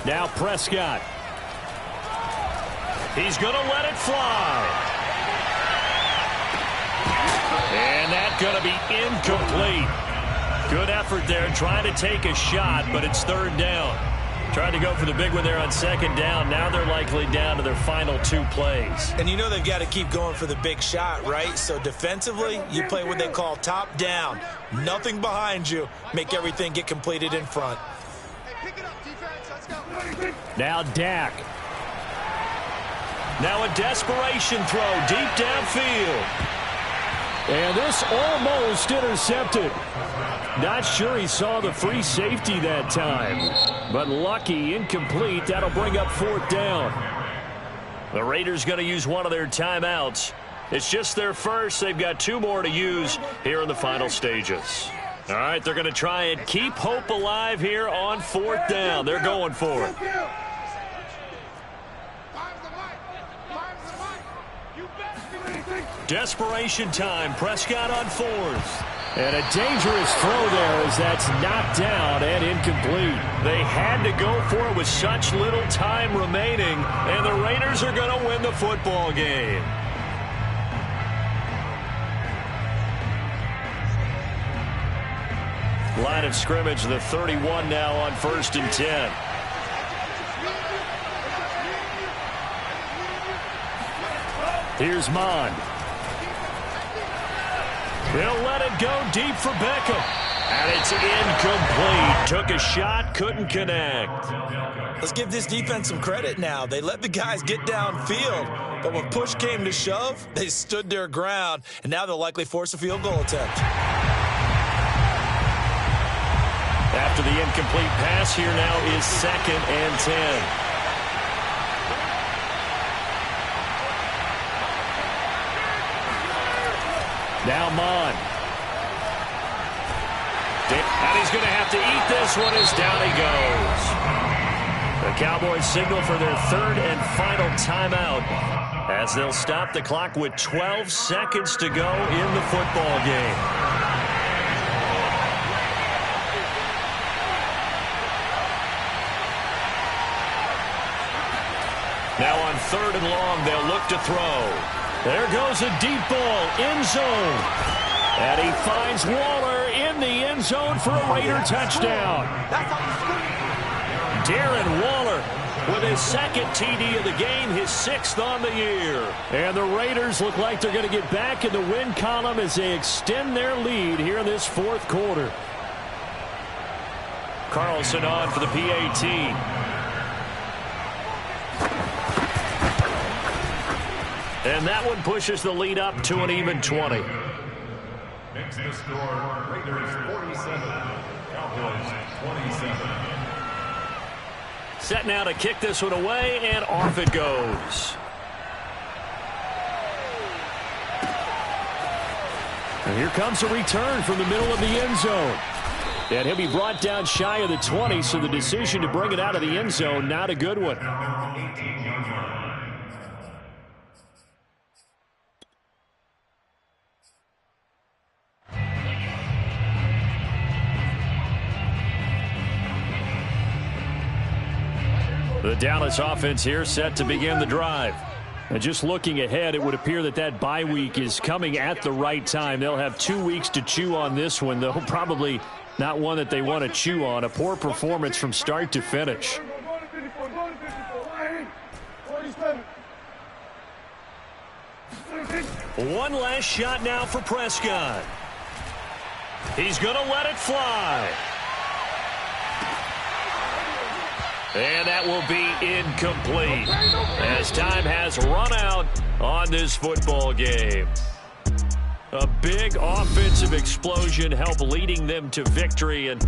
Now Prescott. He's going to let it fly. And that's going to be incomplete. Good effort there, trying to take a shot, but it's third down. Trying to go for the big one there on second down. Now they're likely down to their final 2 plays. And you know they've got to keep going for the big shot, right? So defensively, you play what they call top down. Nothing behind you. Make everything get completed in front. Hey, pick it up, defense. Let's go. Now Dak. Now a desperation throw deep downfield. And this almost intercepted. Not sure he saw the free safety that time. But lucky, incomplete. That'll bring up 4th down. The Raiders going to use one of their timeouts. It's just their first. They've got 2 more to use here in the final stages. All right, they're going to try and keep hope alive here on 4th down. They're going for it. Desperation time. Prescott on 4th. And a dangerous throw there as that's knocked down and incomplete. They had to go for it with such little time remaining, and the Raiders are going to win the football game. Line of scrimmage, the 31 now on 1st and 10. Here's Mond. They'll let it go deep for Beckham. And it's incomplete. Took a shot, couldn't connect. Let's give this defense some credit now. They let the guys get downfield, but when push came to shove, they stood their ground, and now they'll likely force a field goal attempt. After the incomplete pass, here now is 2nd and 10. Now Mond. And he's going to have to eat this one as down he goes. The Cowboys signal for their 3rd and final timeout as they'll stop the clock with 12 seconds to go in the football game. Now on 3rd and long, they'll look to throw. There goes a deep ball, end zone. And he finds Waller in the end zone for a Raider touchdown. Darren Waller with his 2nd TD of the game, his 6th on the year. And the Raiders look like they're going to get back in the win column as they extend their lead here in this 4th quarter. Carlson on for the PAT. And that one pushes the lead up to an even 20. Makes the score Raiders 47, Cowboys 27. Set now to kick this one away, and off it goes. And here comes a return from the middle of the end zone. And he'll be brought down shy of the 20, so the decision to bring it out of the end zone, not a good one. The Dallas offense here set to begin the drive. And just looking ahead, it would appear that that bye week is coming at the right time. They'll have 2 weeks to chew on this one, though probably not one that they want to chew on. A poor performance from start to finish. One last shot now for Prescott. He's going to let it fly. And that will be incomplete as time has run out on this football game. A big offensive explosion helped leading them to victory. And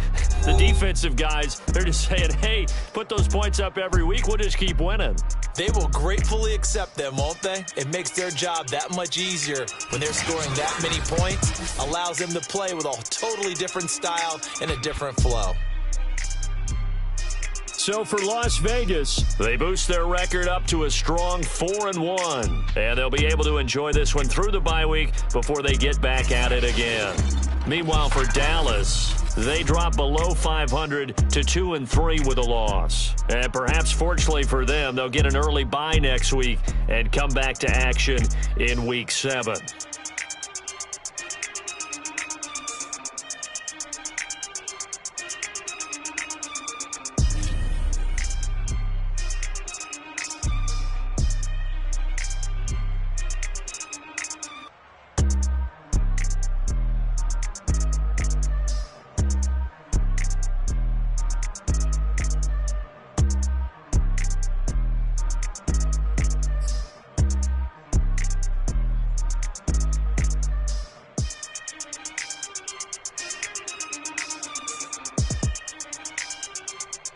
the defensive guys, they're just saying, hey, put those points up every week. We'll just keep winning. They will gratefully accept them, won't they? It makes their job that much easier when they're scoring that many points. Allows them to play with a totally different style and a different flow. So for Las Vegas, they boost their record up to a strong 4-1. And they'll be able to enjoy this one through the bye week before they get back at it again. Meanwhile, for Dallas, they drop below 500 to 2-3 with a loss. And perhaps fortunately for them, they'll get an early bye next week and come back to action in Week 7.